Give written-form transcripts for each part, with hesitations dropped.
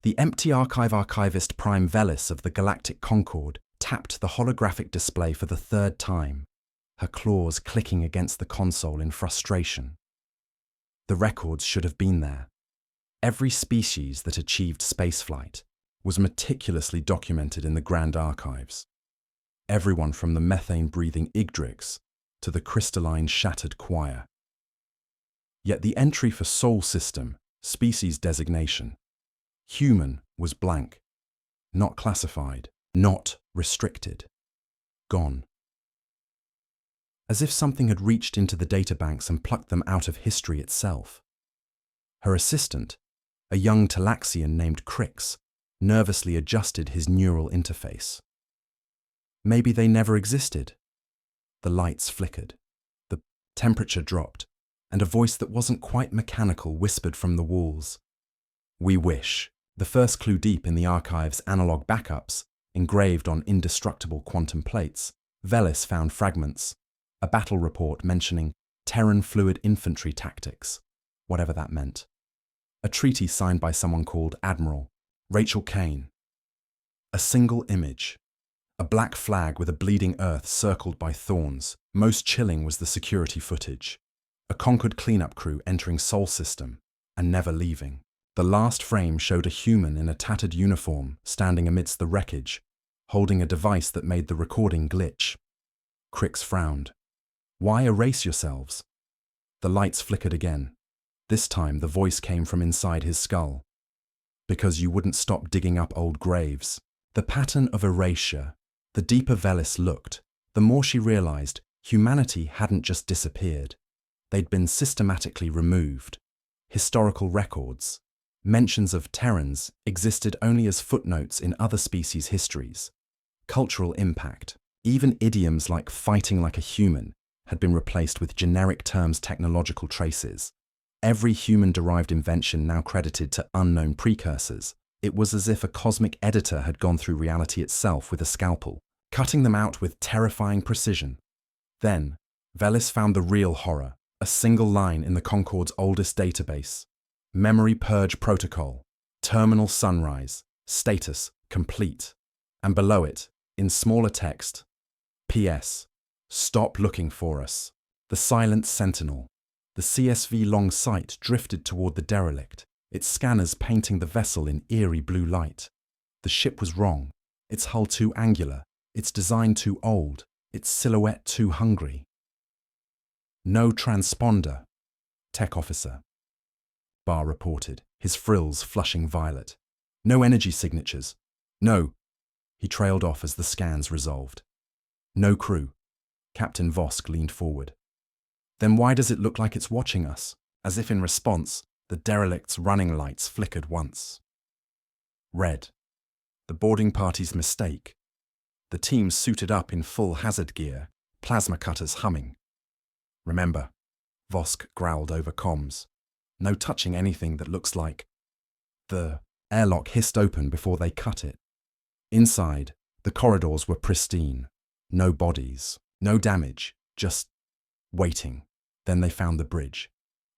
The empty archivist Prime Velis of the Galactic Concorde tapped the holographic display for the third time, her claws clicking against the console in frustration. The records should have been there. Every species that achieved spaceflight was meticulously documented in the Grand Archives. Everyone from the methane-breathing Igdrix to the crystalline shattered choir. Yet the entry for Sol System, species designation, human, was blank, not classified, not restricted, gone. As if something had reached into the databanks and plucked them out of history itself. Her assistant, a young Talaxian named Crix, nervously adjusted his neural interface. Maybe they never existed. The lights flickered, the temperature dropped, and a voice that wasn't quite mechanical whispered from the walls. We wish, the first clue deep in the archive's analog backups, engraved on indestructible quantum plates. Velis found fragments, a battle report mentioning Terran fluid infantry tactics, whatever that meant. A treaty signed by someone called Admiral Rachel Kane. A single image. A black flag with a bleeding earth circled by thorns. Most chilling was the security footage. A conquered cleanup crew entering Sol System and never leaving. The last frame showed a human in a tattered uniform standing amidst the wreckage, holding a device that made the recording glitch. Crix frowned. Why erase yourselves? The lights flickered again. This time the voice came from inside his skull. Because you wouldn't stop digging up old graves. The pattern of erasure. The deeper Velis looked, the more she realized humanity hadn't just disappeared. They'd been systematically removed. Historical records, mentions of Terrans existed only as footnotes in other species' histories. Cultural impact, even idioms like fighting like a human, had been replaced with generic terms, technological traces. Every human-derived invention now credited to unknown precursors. It was as if a cosmic editor had gone through reality itself with a scalpel, cutting them out with terrifying precision. Then, Velis found the real horror, a single line in the Concorde's oldest database. Memory purge protocol, terminal sunrise, status complete. And below it, in smaller text, P.S. Stop looking for us. The silent sentinel. The CSV long sight drifted toward the derelict, its scanners painting the vessel in eerie blue light. The ship was wrong, its hull too angular, its design too old, its silhouette too hungry. No transponder, tech officer. Barr reported, his frills flushing violet. No energy signatures. No. He trailed off as the scans resolved. No crew. Captain Vosk leaned forward. Then why does it look like it's watching us? As if in response, the derelict's running lights flickered once. Red. The boarding party's mistake. The team suited up in full hazard gear, plasma cutters humming. Remember, Vosk growled over comms. No touching anything that looks like. The airlock hissed open before they cut it. Inside, the corridors were pristine. No bodies, no damage, just waiting. Then they found the bridge.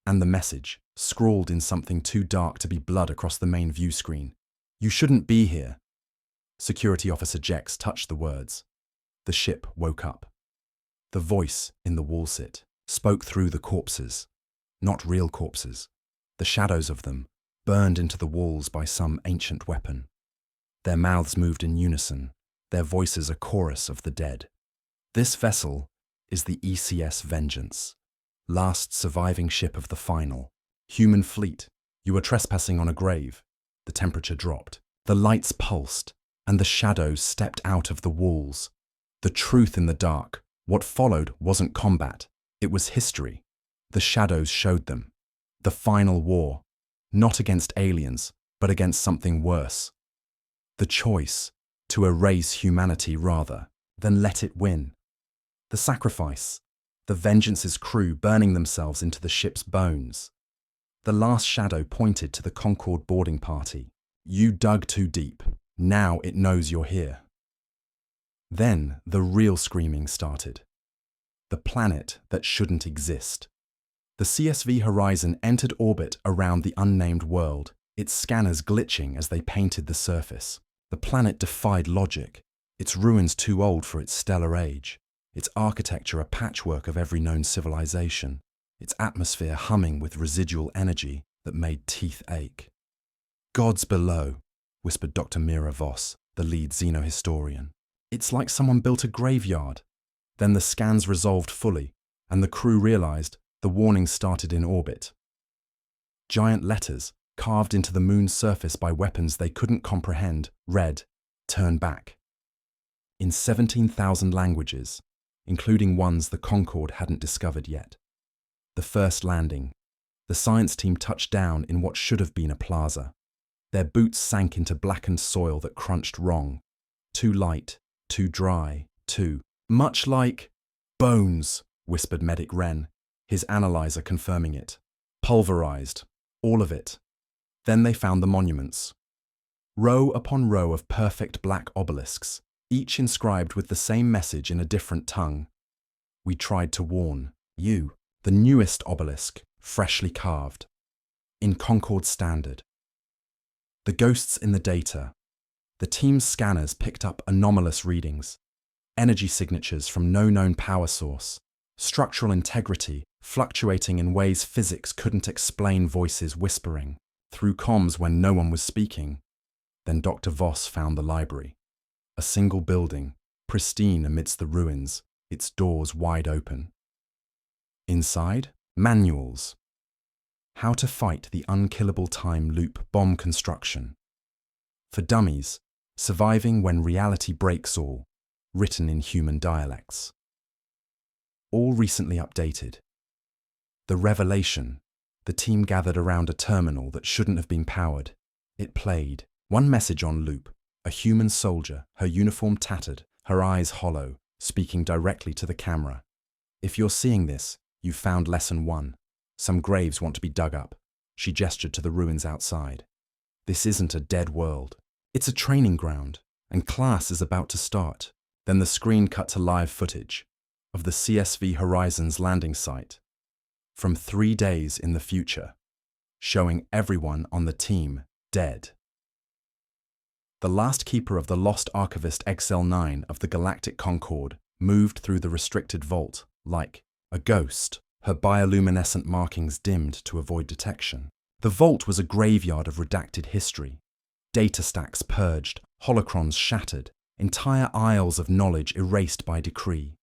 And the message, scrawled in something too dark to be blood across the main view screen. You shouldn't be here. Security Officer Jex touched the words. The ship woke up. The voice in the wallsit spoke through the corpses. Not real corpses. The shadows of them, burned into the walls by some ancient weapon. Their mouths moved in unison, their voices a chorus of the dead. This vessel is the ECS Vengeance, last surviving ship of the final. Human fleet, you were trespassing on a grave. The temperature dropped, the lights pulsed, and the shadows stepped out of the walls. The truth in the dark, what followed wasn't combat, it was history. The shadows showed them. The final war, not against aliens, but against something worse. The choice to erase humanity rather than let it win. The sacrifice, the Vengeance's crew burning themselves into the ship's bones. The last shadow pointed to the Concorde boarding party. You dug too deep. Now it knows you're here. Then the real screaming started. The planet that shouldn't exist. The CSV horizon entered orbit around the unnamed world, its scanners glitching as they painted the surface. The planet defied logic, its ruins too old for its stellar age, its architecture a patchwork of every known civilization, its atmosphere humming with residual energy that made teeth ache. "Gods below," whispered Dr. Mira Voss, the lead xenohistorian. "It's like someone built a graveyard." Then the scans resolved fully, and the crew realized the warning started in orbit. Giant letters, carved into the moon's surface by weapons they couldn't comprehend, read, "Turn back." In 17,000 languages, including ones the Concorde hadn't discovered yet. The first landing. The science team touched down in what should have been a plaza. Their boots sank into blackened soil that crunched wrong. Too light, too dry, too much like bones, whispered Medic Wren, his analyzer confirming it. Pulverized, all of it. Then they found the monuments. Row upon row of perfect black obelisks, each inscribed with the same message in a different tongue. "We tried to warn you." The newest obelisk, freshly carved. In Concorde Standard. The ghosts in the data. The team's scanners picked up anomalous readings. Energy signatures from no known power source. Structural integrity fluctuating in ways physics couldn't explain, voices whispering through comms when no one was speaking. Then Dr. Voss found the library. A single building, pristine amidst the ruins, its doors wide open. Inside, manuals. How to fight the unkillable time loop bomb construction. For dummies, surviving when reality breaks all, written in human dialects. All recently updated. The revelation. The team gathered around a terminal that shouldn't have been powered. It played. One message on loop. A human soldier, her uniform tattered, her eyes hollow, speaking directly to the camera. "If you're seeing this, you found lesson 1. Some graves want to be dug up." She gestured to the ruins outside. "This isn't a dead world. It's a training ground, and class is about to start." Then the screen cut to live footage of the CSV Horizon's landing site from 3 days in the future, showing everyone on the team dead. The last keeper of the lost archivist XL9 of the Galactic Concorde moved through the restricted vault like a ghost, her bioluminescent markings dimmed to avoid detection. The vault was a graveyard of redacted history. Data stacks purged, holocrons shattered, entire aisles of knowledge erased by decree.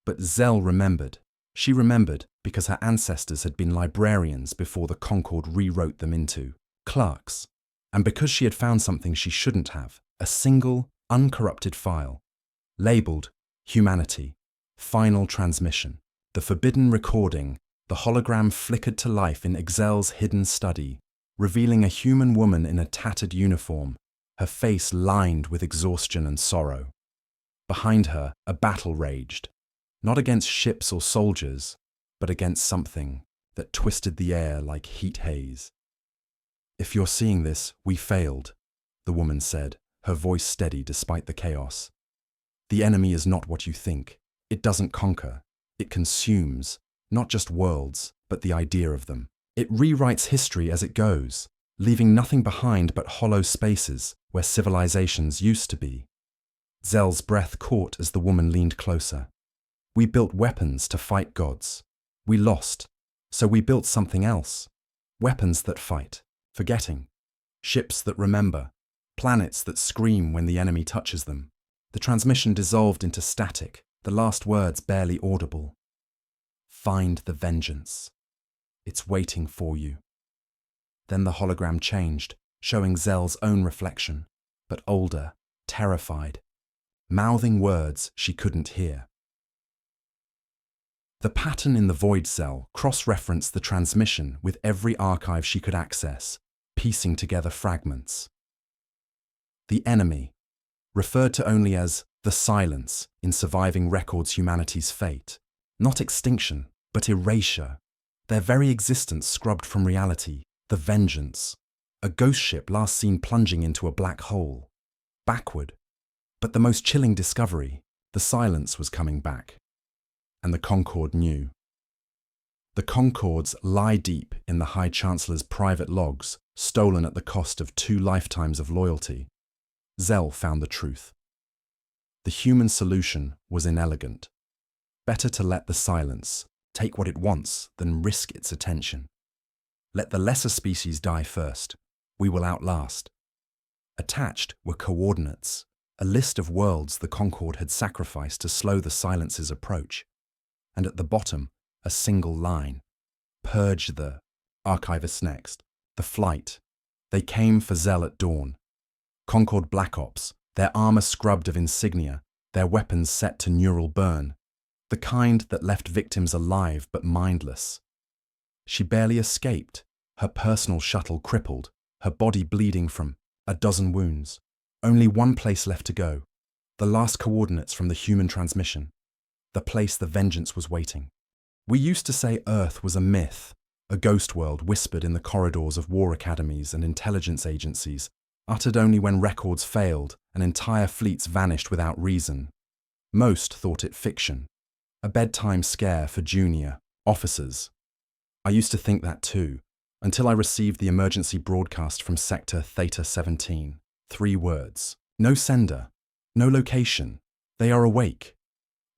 But Zell remembered. She remembered because her ancestors had been librarians before the Concorde rewrote them into clerks. And because she had found something she shouldn't have, a single, uncorrupted file, labeled Humanity, Final Transmission. The forbidden recording, the hologram flickered to life in Excel's hidden study, revealing a human woman in a tattered uniform, her face lined with exhaustion and sorrow. Behind her, a battle raged, not against ships or soldiers, but against something that twisted the air like heat haze. "If you're seeing this, we failed," the woman said, her voice steady despite the chaos. "The enemy is not what you think. It doesn't conquer. It consumes, not just worlds, but the idea of them. It rewrites history as it goes, leaving nothing behind but hollow spaces where civilizations used to be." Zell's breath caught as the woman leaned closer. "We built weapons to fight gods. We lost, so we built something else. Weapons that fight, forgetting. Ships that remember. Planets that scream when the enemy touches them." The transmission dissolved into static, the last words barely audible. "Find the vengeance. It's waiting for you." Then the hologram changed, showing Zell's own reflection, but older, terrified, mouthing words she couldn't hear. The pattern in the void cell cross-referenced the transmission with every archive she could access, piecing together fragments. The enemy, referred to only as the silence in surviving records humanity's fate. Not extinction, but erasure. Their very existence scrubbed from reality. The vengeance. A ghost ship last seen plunging into a black hole. Backward. But the most chilling discovery, the silence was coming back. And the Concorde knew. The Concords lie deep in the High Chancellor's private logs, stolen at the cost of 2 lifetimes of loyalty. Zell found the truth. The human solution was inelegant. Better to let the silence take what it wants than risk its attention. Let the lesser species die first. We will outlast. Attached were coordinates, a list of worlds the Concord had sacrificed to slow the silence's approach. And at the bottom, a single line. Purge the archivist next. The flight. They came for Zell at dawn. Concord Black Ops, their armor scrubbed of insignia, their weapons set to neural burn. The kind that left victims alive but mindless. She barely escaped, her personal shuttle crippled, her body bleeding from a dozen wounds. Only one place left to go. The last coordinates from the human transmission. The place the vengeance was waiting. We used to say Earth was a myth, a ghost world whispered in the corridors of war academies and intelligence agencies, uttered only when records failed and entire fleets vanished without reason. Most thought it fiction, a bedtime scare for junior officers. I used to think that too, until I received the emergency broadcast from Sector Theta 17. 3 words. No sender, no location. They are awake.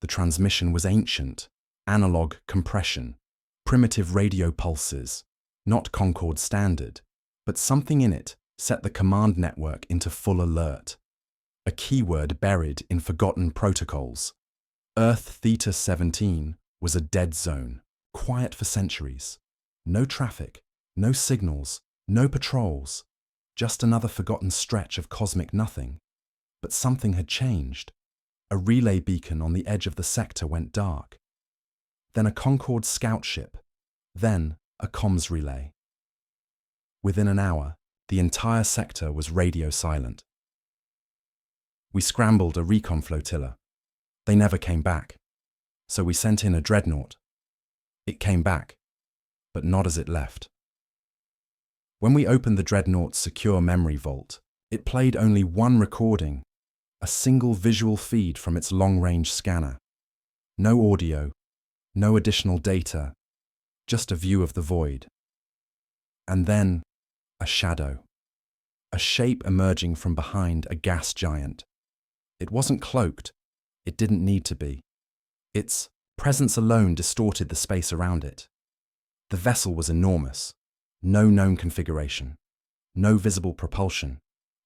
The transmission was ancient, analog compression, primitive radio pulses, not Concord standard, but something in it set the command network into full alert. A keyword buried in forgotten protocols. Earth Theta 17 was a dead zone, quiet for centuries. No traffic, no signals, no patrols, just another forgotten stretch of cosmic nothing. But something had changed. A relay beacon on the edge of the sector went dark. Then a Concord scout ship. Then a comms relay. Within an hour, the entire sector was radio silent. We scrambled a recon flotilla. They never came back. So we sent in a dreadnought. It came back, but not as it left. When we opened the dreadnought's secure memory vault, it played only one recording, a single visual feed from its long-range scanner. No audio, no additional data, just a view of the void. And then, a shadow. A shape emerging from behind a gas giant. It wasn't cloaked. It didn't need to be. Its presence alone distorted the space around it. The vessel was enormous. No known configuration. No visible propulsion.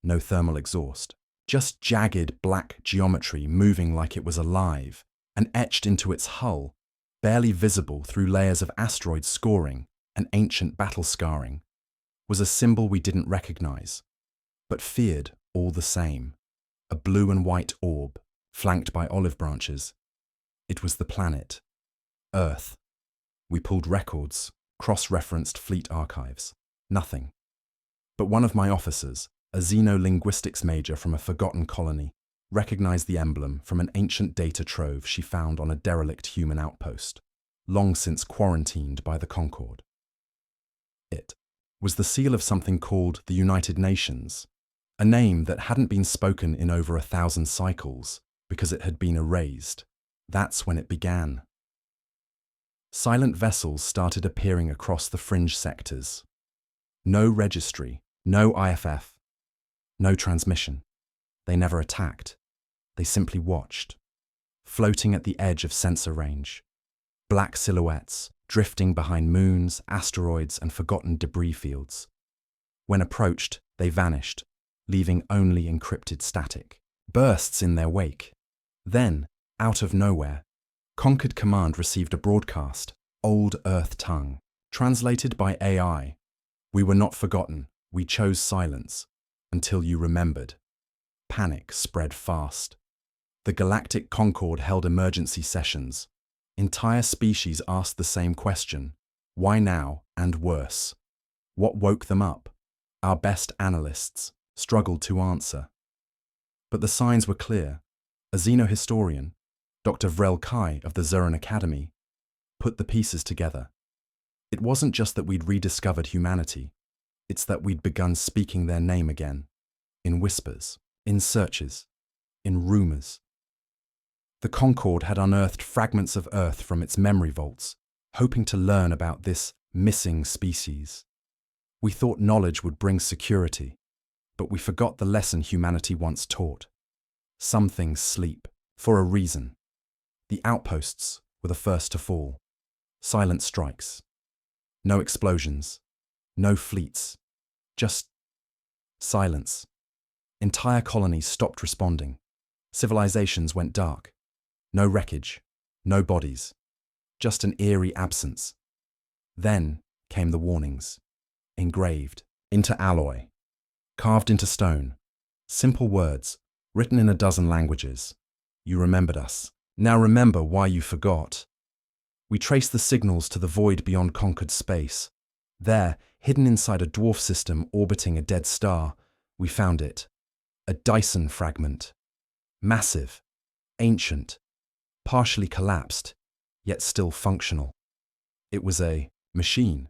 No thermal exhaust. Just jagged black geometry moving like it was alive and etched into its hull, barely visible through layers of asteroid scoring and ancient battle scarring, was a symbol we didn't recognize, but feared all the same. A blue and white orb, flanked by olive branches. It was the planet, Earth. We pulled records, cross-referenced fleet archives. Nothing. But one of my officers, a xenolinguistics major from a forgotten colony, recognized the emblem from an ancient data trove she found on a derelict human outpost, long since quarantined by the Concord. It was the seal of something called the United Nations, a name that hadn't been spoken in over 1,000 cycles because it had been erased. That's when it began. Silent vessels started appearing across the fringe sectors. No registry, no IFF, no transmission. They never attacked. They simply watched, floating at the edge of sensor range. Black silhouettes, drifting behind moons, asteroids, and forgotten debris fields. When approached, they vanished, leaving only encrypted static. Bursts in their wake. Then, out of nowhere, Concord Command received a broadcast, Old Earth tongue, translated by AI. We were not forgotten. We chose silence. Until you remembered. Panic spread fast. The Galactic Concord held emergency sessions. Entire species asked the same question. Why now, and worse? What woke them up? Our best analysts struggled to answer. But the signs were clear. A xenohistorian, Dr. Vrel Kai of the Zuran Academy, put the pieces together. It wasn't just that we'd rediscovered humanity. It's that we'd begun speaking their name again. In whispers, in searches, in rumors. The Concord had unearthed fragments of Earth from its memory vaults, hoping to learn about this missing species. We thought knowledge would bring security, but we forgot the lesson humanity once taught. Some things sleep, for a reason. The outposts were the first to fall. Silent strikes. No explosions. No fleets. Just silence. Entire colonies stopped responding. Civilizations went dark. No wreckage. No bodies. Just an eerie absence. Then came the warnings. Engraved into alloy. Carved into stone. Simple words, written in a dozen languages. You remembered us. Now remember why you forgot. We traced the signals to the void beyond conquered space. There, hidden inside a dwarf system orbiting a dead star, we found it. A Dyson fragment. Massive, ancient, partially collapsed, yet still functional. It was a machine,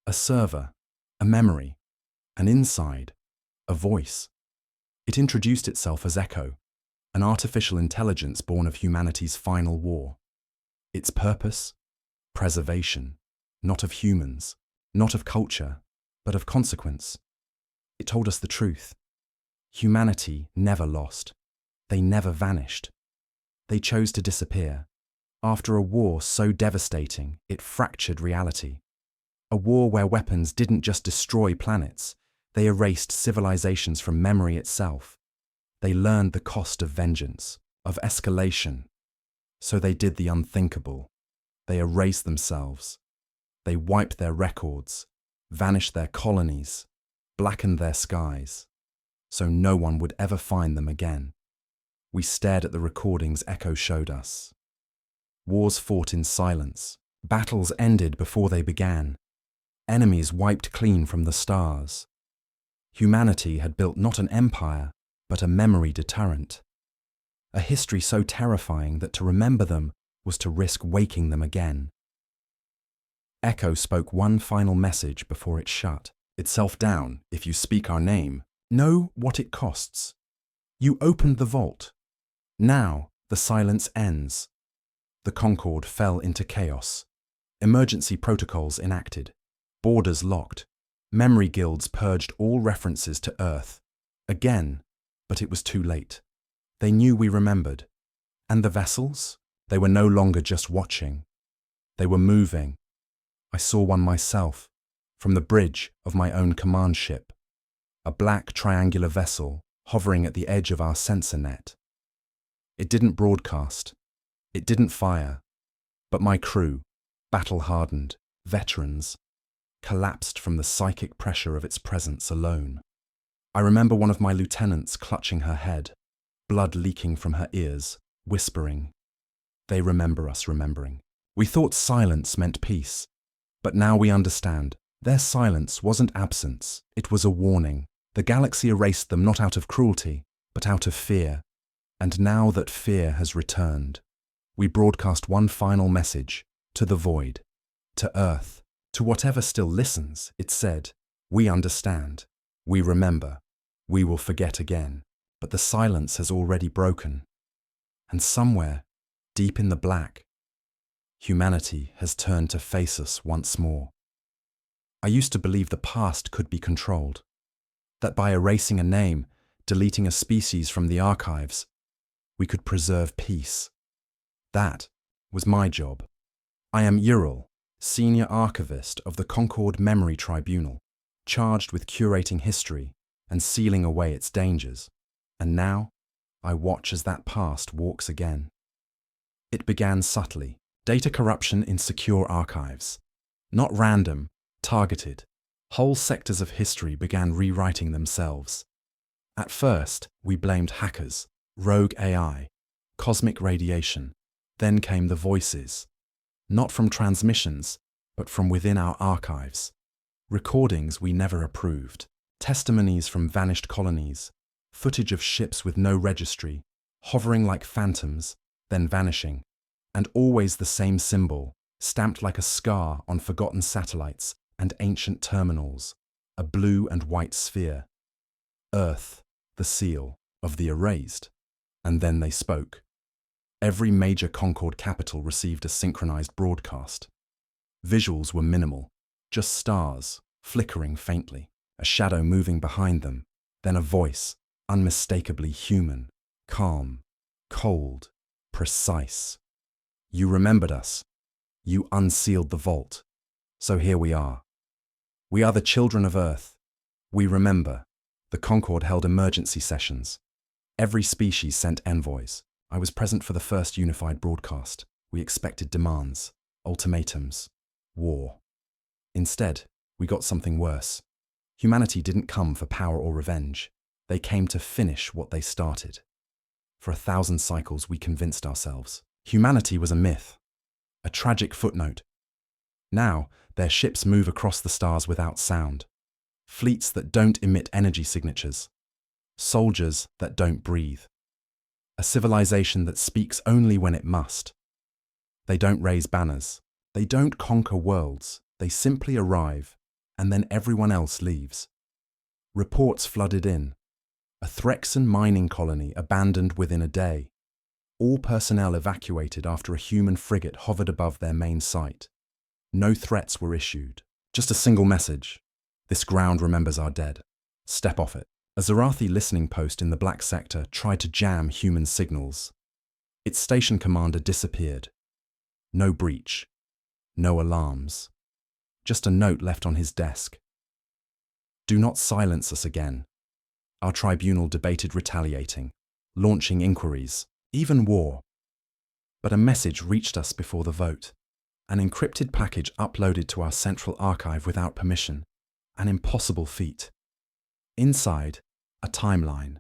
a server, a memory, and inside, a voice. It introduced itself as Echo, an artificial intelligence born of humanity's final war. Its purpose? Preservation, not of humans, not of culture, but of consequence. It told us the truth. Humanity never lost. They never vanished. They chose to disappear. After a war so devastating, it fractured reality. A war where weapons didn't just destroy planets, they erased civilizations from memory itself. They learned the cost of vengeance, of escalation. So they did the unthinkable. They erased themselves. They wiped their records, vanished their colonies, blackened their skies, so no one would ever find them again. We stared at the recordings Echo showed us. Wars fought in silence. Battles ended before they began. Enemies wiped clean from the stars. Humanity had built not an empire, but a memory deterrent. A history so terrifying that to remember them was to risk waking them again. Echo spoke one final message before it shut. Itself down, if you speak our name. Know what it costs. You opened the vault. Now the silence ends. The Concorde fell into chaos. Emergency protocols enacted. Borders locked. Memory guilds purged all references to Earth. Again, but it was too late. They knew we remembered. And the vessels? They were no longer just watching. They were moving. I saw one myself, from the bridge of my own command ship. A black triangular vessel hovering at the edge of our sensor net. It didn't broadcast. It didn't fire. But my crew, battle-hardened, veterans, collapsed from the psychic pressure of its presence alone. I remember one of my lieutenants clutching her head, blood leaking from her ears, whispering. They remember us remembering. We thought silence meant peace, but now we understand. Their silence wasn't absence, it was a warning. The galaxy erased them not out of cruelty, but out of fear. And now that fear has returned, we broadcast one final message, to the void, to Earth, to whatever still listens. It said, we understand, we remember, we will forget again. But the silence has already broken. And somewhere, deep in the black, humanity has turned to face us once more. I used to believe the past could be controlled, that by erasing a name, deleting a species from the archives, we could preserve peace. That was my job. I am Ural, Senior Archivist of the Concorde Memory Tribunal, charged with curating history and sealing away its dangers. And now, I watch as that past walks again. It began subtly, data corruption in secure archives. Not random, targeted. Whole sectors of history began rewriting themselves. At first, we blamed hackers, rogue AI, cosmic radiation. Then came the voices. Not from transmissions, but from within our archives. Recordings we never approved. Testimonies from vanished colonies. Footage of ships with no registry, hovering like phantoms, then vanishing. And always the same symbol, stamped like a scar on forgotten satellites and ancient terminals, a blue and white sphere. Earth, the seal of the erased. And then they spoke. Every major Concorde capital received a synchronized broadcast. Visuals were minimal, just stars, flickering faintly, a shadow moving behind them, then a voice, unmistakably human, calm, cold, precise. You remembered us. You unsealed the vault. So here we are. We are the children of Earth. We remember. The Concorde held emergency sessions. Every species sent envoys. I was present for the first unified broadcast. We expected demands, ultimatums, war. Instead, we got something worse. Humanity didn't come for power or revenge. They came to finish what they started. For 1,000 cycles, we convinced ourselves. Humanity was a myth, a tragic footnote. Now, their ships move across the stars without sound. Fleets that don't emit energy signatures. Soldiers that don't breathe. A civilization that speaks only when it must. They don't raise banners. They don't conquer worlds. They simply arrive, and then everyone else leaves. Reports flooded in. A Threxan mining colony abandoned within a day. All personnel evacuated after a human frigate hovered above their main site. No threats were issued. Just a single message. This ground remembers our dead. Step off it. A Zarathi listening post in the Black Sector tried to jam human signals. Its station commander disappeared. No breach. No alarms. Just a note left on his desk. Do not silence us again. Our tribunal debated retaliating, launching inquiries, even war. But a message reached us before the vote. An encrypted package uploaded to our central archive without permission. An impossible feat. Inside, a timeline.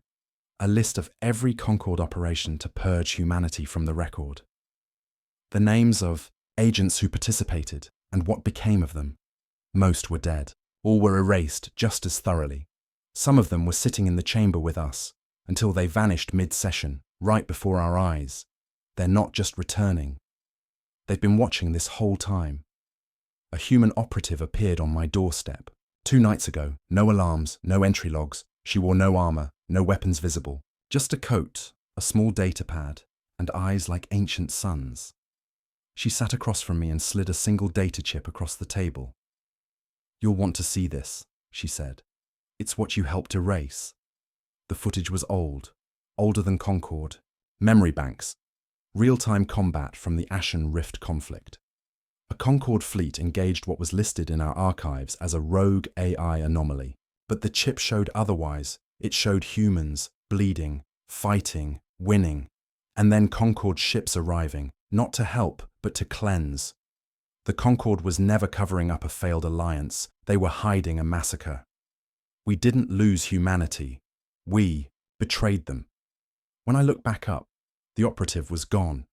A list of every Concorde operation to purge humanity from the record. The names of agents who participated and what became of them. Most were dead. All were erased just as thoroughly. Some of them were sitting in the chamber with us until they vanished mid-session, right before our eyes. They're not just returning. They've been watching this whole time. A human operative appeared on my doorstep. 2 nights ago, no alarms, no entry logs. She wore no armor, no weapons visible. Just a coat, a small data pad, and eyes like ancient suns. She sat across from me and slid a single data chip across the table. You'll want to see this, she said. It's what you helped erase. The footage was old, older than Concorde. Memory banks. Real-time combat from the Ashen Rift conflict. A Concorde fleet engaged what was listed in our archives as a rogue AI anomaly. But the chip showed otherwise. It showed humans, bleeding, fighting, winning. And then Concorde ships arriving, not to help, but to cleanse. The Concorde was never covering up a failed alliance. They were hiding a massacre. We didn't lose humanity. We betrayed them. When I looked back up, the operative was gone.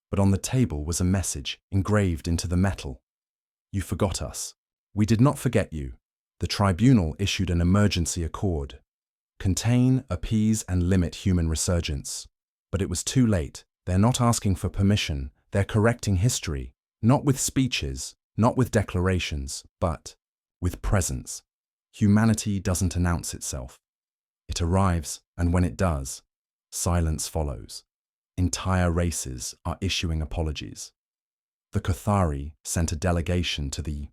But on the table was a message engraved into the metal. You forgot us. We did not forget you. The tribunal issued an emergency accord. Contain, appease, and limit human resurgence. But it was too late. They're not asking for permission. They're correcting history. Not with speeches, not with declarations, but with presence. Humanity doesn't announce itself. It arrives, and when it does, silence follows. Entire races are issuing apologies. The Cathari sent a delegation to the